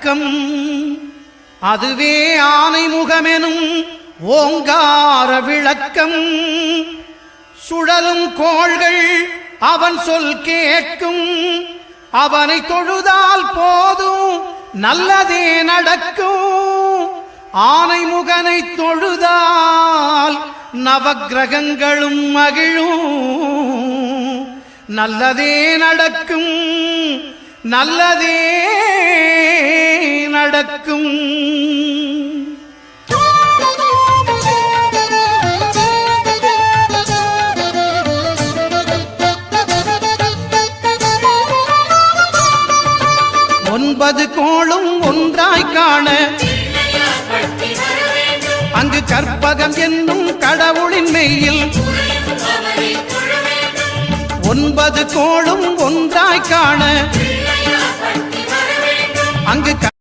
அடக்கம். அதுவே ஆனைமுகமெனும் ஓங்கார விளக்கம். சுழலும் கோள்கள் அவன் சொல் கேட்கும். அவனை தொழுதால் போதும் நல்லதே நடக்கும். ஆனைமுகனை தொழுதால் நவக்கிரகங்களும் மகிழும். நல்லதே நடக்கும், நல்லதே நடக்கும். ஒன்பது கோளும் ஒன்றாய் காண அங்கு கற்பகம் என்னும் கடவுளின் மெய்யில். ஒன்பது கோளும் ஒன்றாய் காண அங்கு